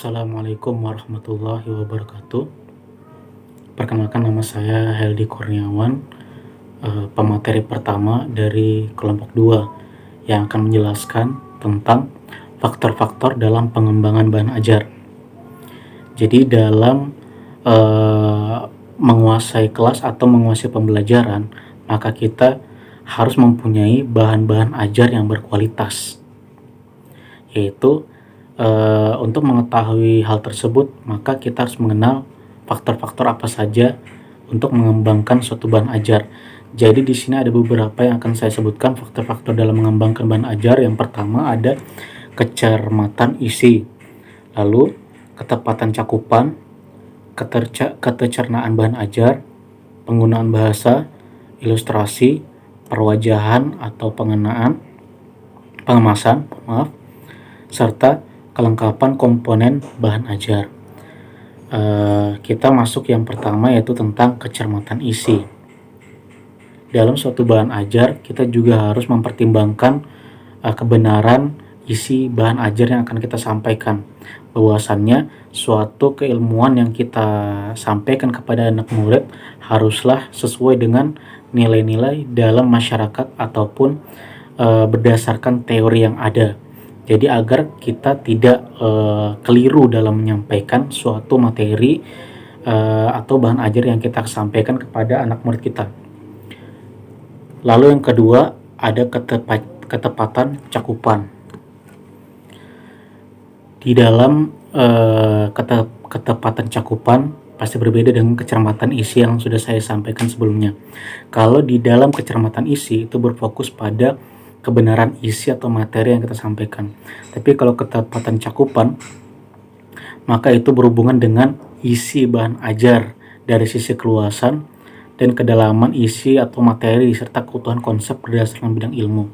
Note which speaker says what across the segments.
Speaker 1: Assalamualaikum warahmatullahi wabarakatuh. Perkenalkan, nama saya Heldi Kurniawan, pemateri pertama dari kelompok 2 yang akan menjelaskan tentang faktor-faktor dalam pengembangan bahan ajar. Jadi dalam menguasai kelas atau menguasai pembelajaran, maka kita harus mempunyai bahan-bahan ajar yang berkualitas, yaitu untuk mengetahui hal tersebut, maka kita harus mengenal faktor-faktor apa saja untuk mengembangkan suatu bahan ajar. Jadi di sini ada beberapa yang akan saya sebutkan faktor-faktor dalam mengembangkan bahan ajar. Yang pertama ada kecermatan isi, lalu ketepatan cakupan, ketecernaan bahan ajar, penggunaan bahasa, ilustrasi, perwajahan atau pengemasan, serta kelengkapan komponen bahan ajar. Kita masuk yang pertama, yaitu tentang kecermatan isi. Dalam suatu bahan ajar, kita juga harus mempertimbangkan kebenaran isi bahan ajar yang akan kita sampaikan. Bahwasannya suatu keilmuan yang kita sampaikan kepada anak murid haruslah sesuai dengan nilai-nilai dalam masyarakat ataupun berdasarkan teori yang ada. Jadi agar kita tidak keliru dalam menyampaikan suatu materi atau bahan ajar yang kita sampaikan kepada anak murid kita. Lalu yang kedua ada ketepatan cakupan. Di dalam ketepatan cakupan pasti berbeda dengan kecermatan isi yang sudah saya sampaikan sebelumnya. Kalau di dalam kecermatan isi itu berfokus pada kebenaran isi atau materi yang kita sampaikan. Tapi kalau ketepatan cakupan, maka itu berhubungan dengan isi bahan ajar dari sisi keluasan dan kedalaman isi atau materi serta keutuhan konsep berdasarkan bidang ilmu.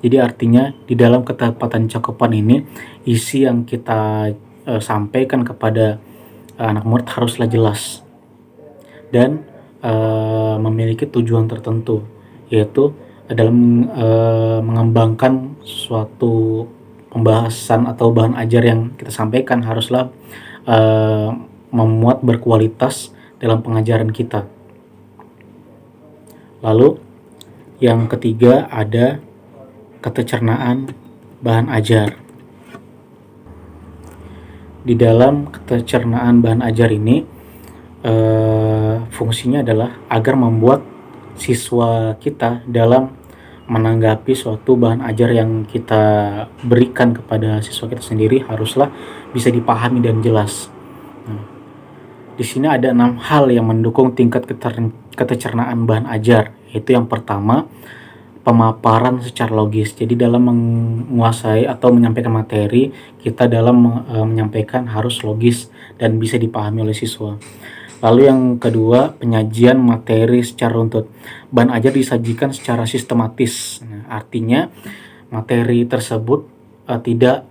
Speaker 1: Jadi artinya di dalam ketepatan cakupan ini, isi yang kita sampaikan kepada anak murid haruslah jelas dan memiliki tujuan tertentu, yaitu dalam mengembangkan suatu pembahasan atau bahan ajar yang kita sampaikan haruslah memuat berkualitas dalam pengajaran kita. Lalu yang ketiga ada ketecernaan bahan ajar. Di dalam ketecernaan bahan ajar ini fungsinya adalah agar membuat siswa kita dalam menanggapi suatu bahan ajar yang kita berikan kepada siswa kita sendiri haruslah bisa dipahami dan jelas. Di sini ada 6 hal yang mendukung tingkat ketecernaan bahan ajar, yaitu yang pertama, pemaparan secara logis. Jadi dalam menguasai atau menyampaikan materi, kita dalam menyampaikan harus logis dan bisa dipahami oleh siswa. Lalu yang kedua, penyajian materi secara runtut. Bahan ajar disajikan secara sistematis. Artinya materi tersebut tidak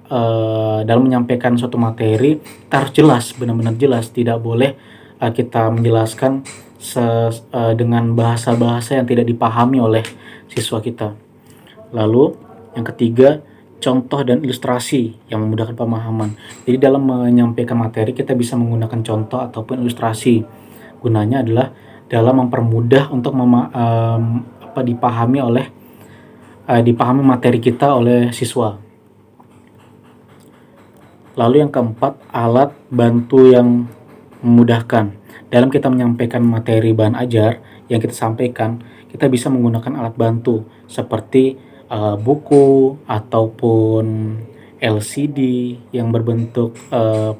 Speaker 1: dalam menyampaikan suatu materi kita harus jelas, benar-benar jelas. Tidak boleh kita menjelaskan dengan bahasa-bahasa yang tidak dipahami oleh siswa kita. Lalu yang ketiga, contoh dan ilustrasi yang memudahkan pemahaman. Jadi dalam menyampaikan materi kita bisa menggunakan contoh ataupun ilustrasi. Gunanya adalah dalam mempermudah untuk dipahami materi kita oleh siswa. Lalu yang keempat, alat bantu yang memudahkan. Dalam kita menyampaikan materi bahan ajar yang kita sampaikan, kita bisa menggunakan alat bantu seperti buku ataupun LCD yang berbentuk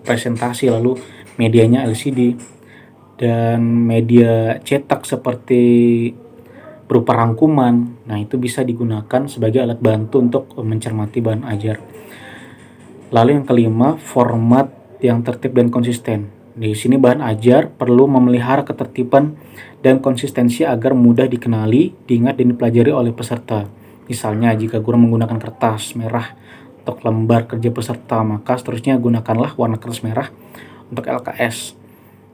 Speaker 1: presentasi, lalu medianya LCD, dan media cetak seperti berupa rangkuman. Nah, itu bisa digunakan sebagai alat bantu untuk mencermati bahan ajar. Lalu yang kelima, format yang tertib dan konsisten. Di sini bahan ajar perlu memelihara ketertiban dan konsistensi agar mudah dikenali, diingat dan dipelajari oleh peserta. Misalnya jika guru menggunakan kertas merah untuk lembar kerja peserta, maka seterusnya gunakanlah warna kertas merah untuk LKS.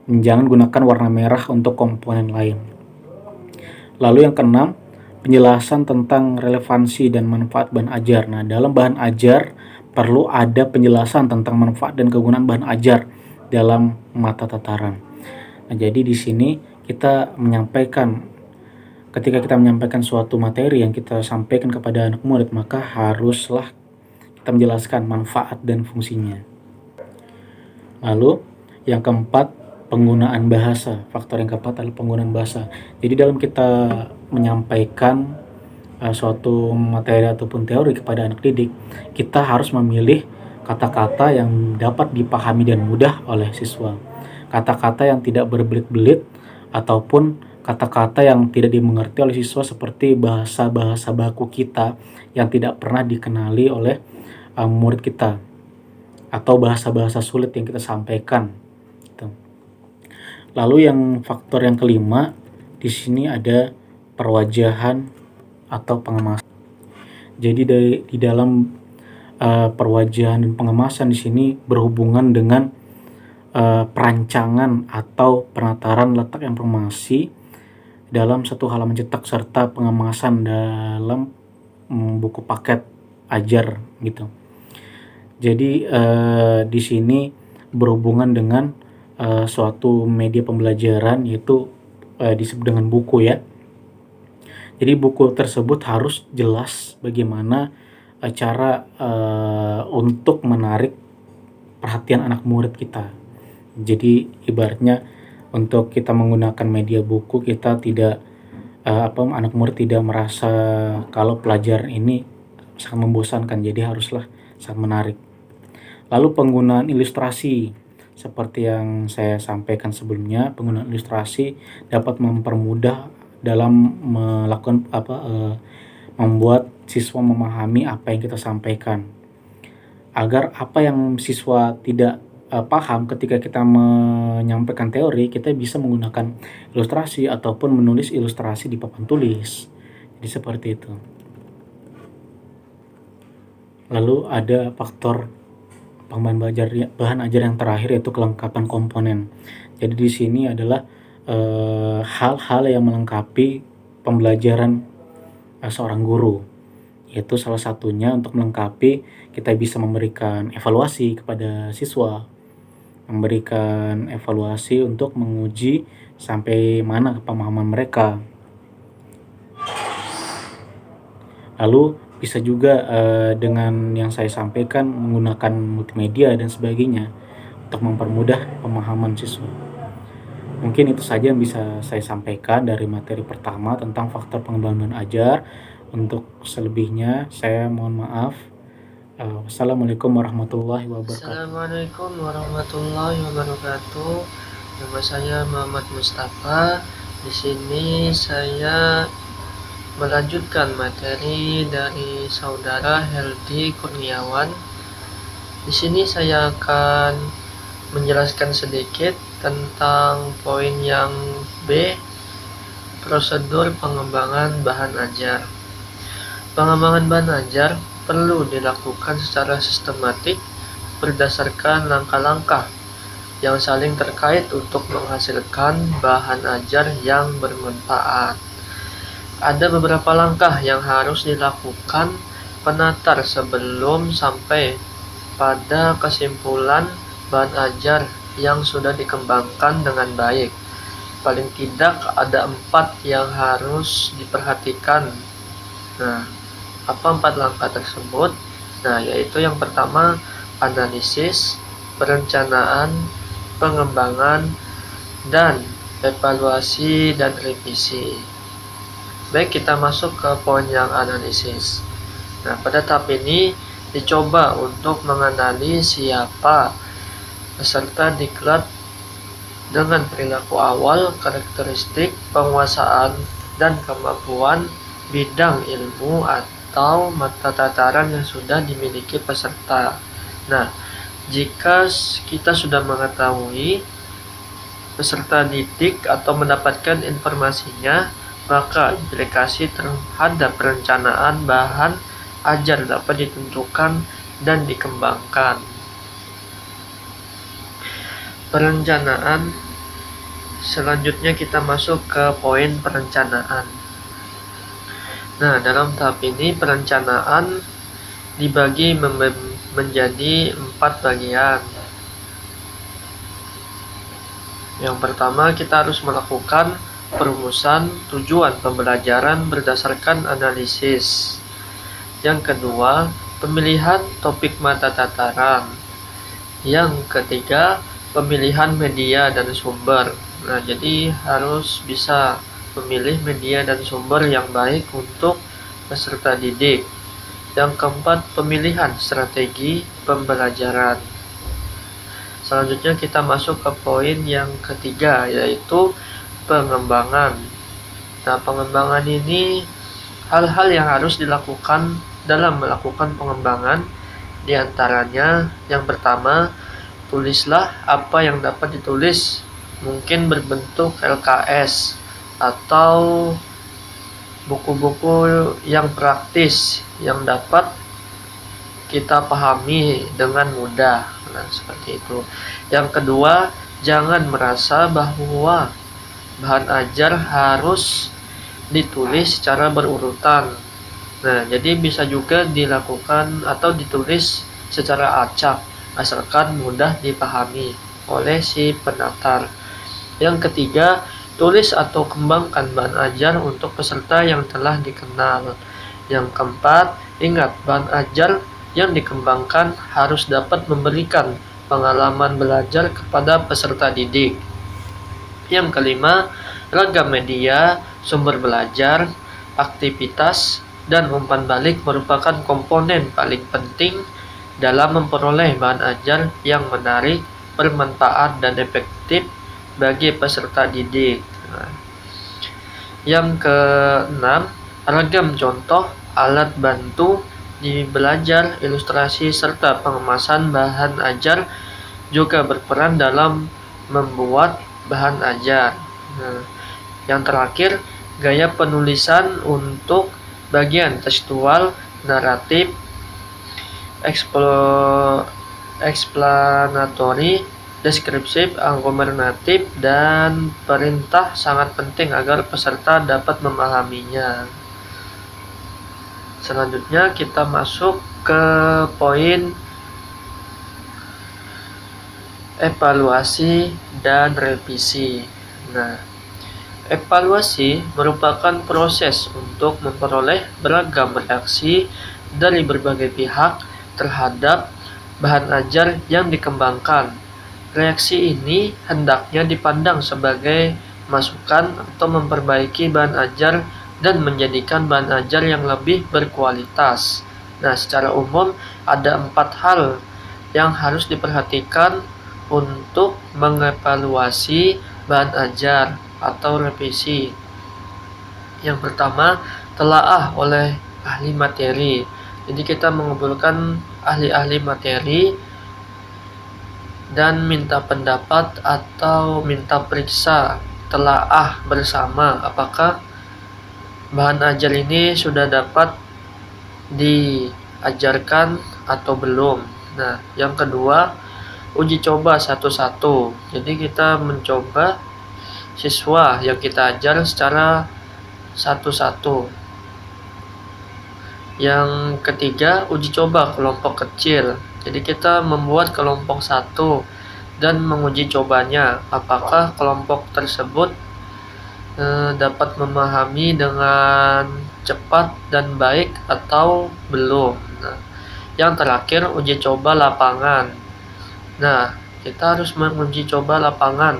Speaker 1: Jangan gunakan warna merah untuk komponen lain. Lalu yang keenam, penjelasan tentang relevansi dan manfaat bahan ajar. Nah, dalam bahan ajar perlu ada penjelasan tentang manfaat dan kegunaan bahan ajar dalam mata tataran. Nah, jadi di sini kita menyampaikan, ketika kita menyampaikan suatu materi yang kita sampaikan kepada anak murid, maka haruslah kita menjelaskan manfaat dan fungsinya. Lalu yang keempat, penggunaan bahasa. Faktor yang keempat adalah penggunaan bahasa. Jadi dalam kita menyampaikan suatu materi ataupun teori kepada anak didik, kita harus memilih kata-kata yang dapat dipahami dan mudah oleh siswa. Kata-kata yang tidak berbelit-belit ataupun kata-kata yang tidak dimengerti oleh siswa, seperti bahasa-bahasa baku kita yang tidak pernah dikenali oleh murid kita, atau bahasa-bahasa sulit yang kita sampaikan. Gitu. Lalu yang faktor yang kelima, di sini ada perwajahan atau pengemasan. Jadi di dalam perwajahan dan pengemasan di sini berhubungan dengan perancangan atau penataran letak informasi dalam satu halaman cetak serta pengemasan dalam buku paket ajar gitu. Jadi di sini berhubungan dengan suatu media pembelajaran, yaitu disebut dengan buku ya. Jadi buku tersebut harus jelas bagaimana cara untuk menarik perhatian anak murid kita. Jadi ibaratnya untuk kita menggunakan media buku, kita tidak anak murid tidak merasa kalau pelajaran ini sangat membosankan, jadi haruslah sangat menarik. Lalu penggunaan ilustrasi, seperti yang saya sampaikan sebelumnya, penggunaan ilustrasi dapat mempermudah dalam melakukan membuat siswa memahami apa yang kita sampaikan, agar apa yang siswa tidak paham ketika kita menyampaikan teori, kita bisa menggunakan ilustrasi ataupun menulis ilustrasi di papan tulis. Jadi seperti itu. Lalu ada faktor bahan ajar yang terakhir, yaitu kelengkapan komponen. Jadi di sini adalah hal-hal yang melengkapi pembelajaran seorang guru, yaitu salah satunya untuk melengkapi, kita bisa memberikan evaluasi kepada siswa, memberikan evaluasi untuk menguji sampai mana pemahaman mereka. Lalu bisa juga dengan yang saya sampaikan menggunakan multimedia dan sebagainya untuk mempermudah pemahaman siswa. Mungkin itu saja yang bisa saya sampaikan dari materi pertama tentang faktor pengembangan ajar. Untuk selebihnya saya mohon maaf. Wassalamualaikum warahmatullahi wabarakatuh.
Speaker 2: Assalamualaikum warahmatullahi wabarakatuh. Nama saya Muhammad Mustafa. Di sini saya melanjutkan materi dari saudara Heldi Kurniawan. Di sini saya akan menjelaskan sedikit tentang poin yang B, prosedur pengembangan bahan ajar. Pengembangan bahan ajar perlu dilakukan secara sistematik berdasarkan langkah-langkah yang saling terkait untuk menghasilkan bahan ajar yang bermanfaat. Ada beberapa langkah yang harus dilakukan penatar sebelum sampai pada kesimpulan bahan ajar yang sudah dikembangkan dengan baik. Paling tidak ada 4 yang harus diperhatikan. Nah, apa 4 langkah tersebut? Nah, yaitu yang pertama, analisis, perencanaan, pengembangan, dan evaluasi dan revisi. Baik, kita masuk ke poin yang analisis. Nah, pada tahap ini dicoba untuk mengenali siapa peserta diklat dengan perilaku awal, karakteristik, penguasaan, dan kemampuan bidang ilmu atau mata tataran yang sudah dimiliki peserta. Nah, jika kita sudah mengetahui peserta didik atau mendapatkan informasinya, maka implikasi terhadap perencanaan bahan ajar dapat ditentukan dan dikembangkan. Perencanaan. Selanjutnya kita masuk ke poin perencanaan. Nah, dalam tahap ini perencanaan dibagi menjadi 4 bagian. Yang pertama, kita harus melakukan perumusan tujuan pembelajaran berdasarkan analisis. Yang kedua, pemilihan topik mata tataran. Yang ketiga, pemilihan media dan sumber. Nah, jadi harus bisa memilih media dan sumber yang baik untuk peserta didik. Yang keempat, pemilihan strategi pembelajaran. Selanjutnya kita masuk ke poin yang ketiga, yaitu pengembangan. Nah, pengembangan ini hal-hal yang harus dilakukan dalam melakukan pengembangan. Di antaranya, yang pertama, tulislah apa yang dapat ditulis, mungkin berbentuk LKS atau buku-buku yang praktis yang dapat kita pahami dengan mudah. Nah, seperti itu. Yang kedua, jangan merasa bahwa bahan ajar harus ditulis secara berurutan. Nah, jadi bisa juga dilakukan atau ditulis secara acak, asalkan mudah dipahami oleh si penatar. Yang ketiga, tulis atau kembangkan bahan ajar untuk peserta yang telah dikenal. Yang keempat, ingat bahan ajar yang dikembangkan harus dapat memberikan pengalaman belajar kepada peserta didik. Yang kelima, ragam media, sumber belajar, aktivitas, dan umpan balik merupakan komponen paling penting dalam memperoleh bahan ajar yang menarik, bermanfaat, dan efektif bagi peserta didik. Nah, yang keenam, ragam contoh, alat bantu di belajar, ilustrasi, serta pengemasan bahan ajar juga berperan dalam membuat bahan ajar. Nah, yang terakhir, gaya penulisan untuk bagian tekstual, naratif, explanatory, deskripsif, argumentatif, dan perintah sangat penting agar peserta dapat memahaminya. Selanjutnya kita masuk ke poin evaluasi dan revisi. Nah, evaluasi merupakan proses untuk memperoleh beragam reaksi dari berbagai pihak terhadap bahan ajar yang dikembangkan. Reaksi ini hendaknya dipandang sebagai masukan atau memperbaiki bahan ajar dan menjadikan bahan ajar yang lebih berkualitas. Nah, secara umum ada 4 hal yang harus diperhatikan untuk mengevaluasi bahan ajar atau revisi. Yang pertama, telaah oleh ahli materi. Jadi kita mengumpulkan ahli-ahli materi dan minta pendapat atau minta periksa, telaah bersama apakah bahan ajar ini sudah dapat diajarkan atau belum. Nah, yang kedua, uji coba satu-satu. Jadi kita mencoba siswa yang kita ajar secara satu-satu. Yang ketiga, uji coba kelompok kecil. Jadi kita membuat kelompok 1 dan menguji cobanya apakah kelompok tersebut dapat memahami dengan cepat dan baik atau belum. Nah, yang terakhir, uji coba lapangan. Nah, kita harus menguji coba lapangan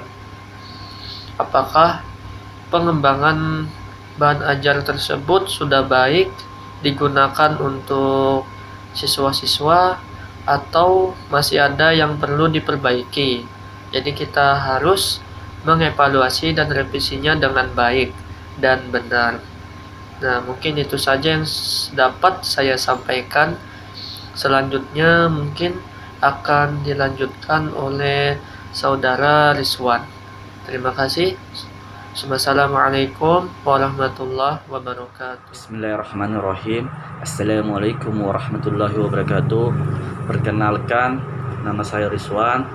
Speaker 2: apakah pengembangan bahan ajar tersebut sudah baik digunakan untuk siswa-siswa atau masih ada yang perlu diperbaiki. Jadi kita harus mengevaluasi dan revisinya dengan baik dan benar. Nah, mungkin itu saja yang dapat saya sampaikan. Selanjutnya mungkin akan dilanjutkan oleh saudara Rizwan. Terima kasih. Wassalamualaikum warahmatullahi wabarakatuh.
Speaker 3: Bismillahirrahmanirrahim. Assalamualaikum warahmatullahi wabarakatuh. Perkenalkan, nama saya Rizwan.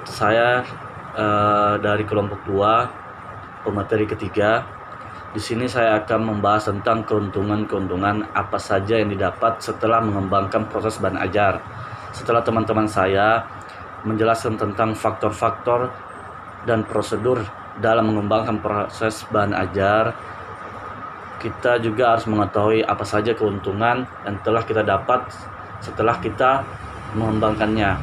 Speaker 3: Saya dari kelompok 2, pemateri ketiga. Di sini saya akan membahas tentang keuntungan-keuntungan apa saja yang didapat setelah mengembangkan proses bahan ajar. setelah teman-teman saya menjelaskan tentang faktor-faktor dan prosedur dalam mengembangkan proses bahan ajar, kita juga harus mengetahui apa saja keuntungan yang telah kita dapat setelah kita mengembangkannya.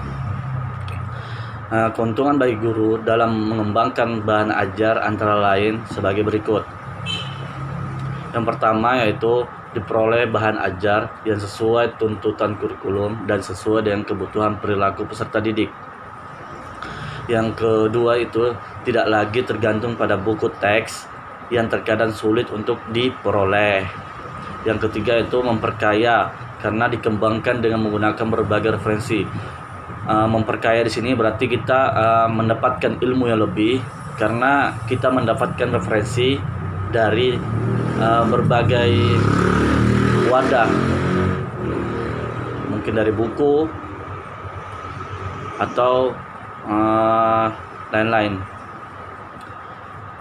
Speaker 3: Keuntungan bagi guru dalam mengembangkan bahan ajar antara lain sebagai berikut. Yang pertama yaitu diperoleh bahan ajar yang sesuai tuntutan kurikulum dan sesuai dengan kebutuhan perilaku peserta didik. Yang kedua itu tidak lagi tergantung pada buku teks yang terkadang sulit untuk diperoleh. Yang ketiga itu memperkaya karena dikembangkan dengan menggunakan berbagai referensi. Memperkaya di sini berarti kita mendapatkan ilmu yang lebih karena kita mendapatkan referensi dari berbagai wadah, mungkin dari buku atau lain-lain.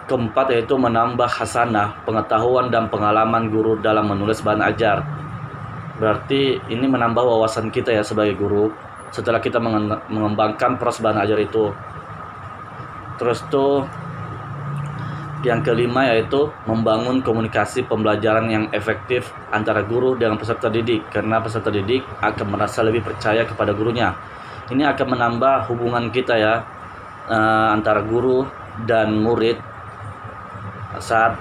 Speaker 3: Keempat yaitu menambah hasanah, pengetahuan dan pengalaman guru dalam menulis bahan ajar. Berarti ini menambah wawasan kita ya sebagai guru setelah kita mengembangkan proses bahan ajar itu. Terus tuh yang kelima yaitu membangun komunikasi pembelajaran yang efektif antara guru dengan peserta didik, karena peserta didik akan merasa lebih percaya kepada gurunya. Ini akan menambah hubungan kita ya antara guru dan murid saat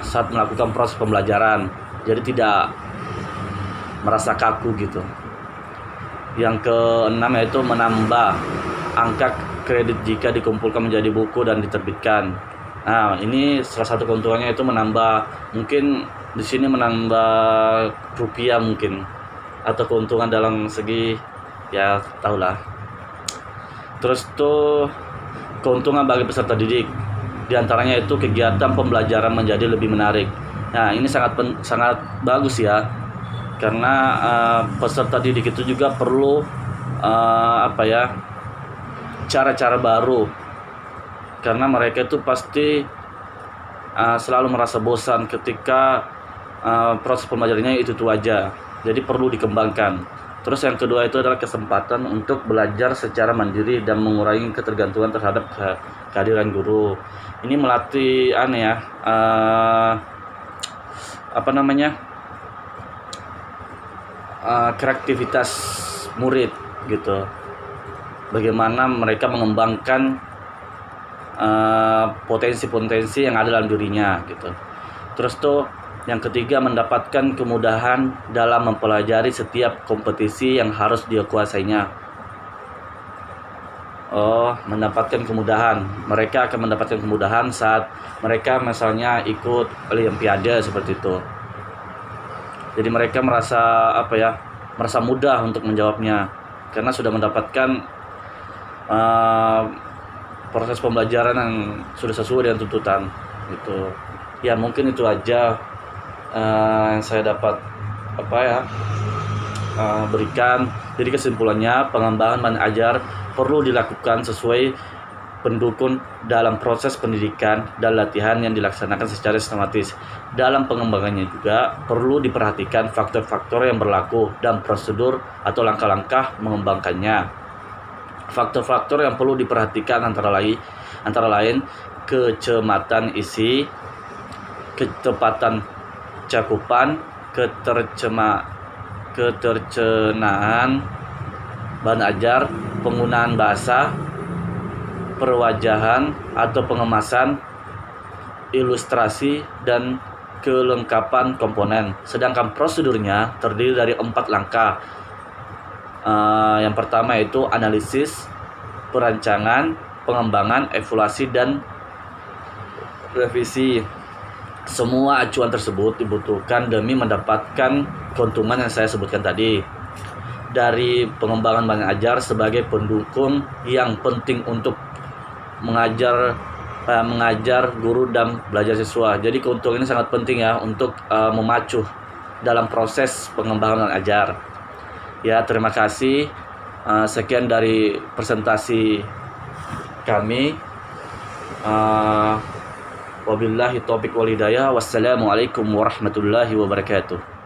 Speaker 3: saat melakukan proses pembelajaran. Jadi tidak merasa kaku gitu. Yang keenam yaitu menambah angka kredit jika dikumpulkan menjadi buku dan diterbitkan. Nah, ini salah satu keuntungannya itu menambah, mungkin di sini menambah rupiah mungkin, atau keuntungan dalam segi ya tahulah. Terus tuh keuntungan bagi peserta didik, di antaranya itu kegiatan pembelajaran menjadi lebih menarik. Nah, ini sangat bagus ya, karena peserta didik itu juga perlu cara-cara baru, karena mereka itu pasti selalu merasa bosan ketika proses pembelajarannya itu aja, jadi perlu dikembangkan. Terus yang kedua itu adalah kesempatan untuk belajar secara mandiri dan mengurangi ketergantungan terhadap kehadiran guru. Ini melatih kreativitas murid gitu. Bagaimana mereka mengembangkan potensi-potensi yang ada dalam dirinya gitu. Terus tuh yang ketiga mendapatkan kemudahan dalam mempelajari setiap kompetisi yang harus dia kuasainya. Mendapatkan kemudahan. Mereka akan mendapatkan kemudahan saat mereka misalnya ikut olimpiade seperti itu. Jadi mereka merasa mudah untuk menjawabnya karena sudah mendapatkan proses pembelajaran yang sudah sesuai dengan tuntutan gitu. Ya mungkin itu aja yang saya dapat berikan. Jadi kesimpulannya, pengembangan bahan ajar perlu dilakukan sesuai pendukung dalam proses pendidikan dan latihan yang dilaksanakan secara sistematis. Dalam pengembangannya juga perlu diperhatikan faktor-faktor yang berlaku dan prosedur atau langkah-langkah mengembangkannya. Faktor-faktor yang perlu diperhatikan antara lain kecermatan isi, kecepatan cakupan, ketercenaan bahan ajar, penggunaan bahasa, perwajahan atau pengemasan, ilustrasi, dan kelengkapan komponen. Sedangkan prosedurnya terdiri dari 4 langkah. Yang pertama yaitu analisis, perancangan, pengembangan, evaluasi, dan revisi. Semua acuan tersebut dibutuhkan demi mendapatkan keuntungan yang saya sebutkan tadi. Dari pengembangan bahan ajar sebagai pendukung yang penting untuk mengajar guru dan belajar siswa. Jadi keuntungan ini sangat penting ya untuk memacu dalam proses pengembangan bahan ajar. Ya, terima kasih. Sekian dari presentasi kami. Wabillahi taufiq wal hidayah. Wassalamualaikum warahmatullahi wabarakatuh.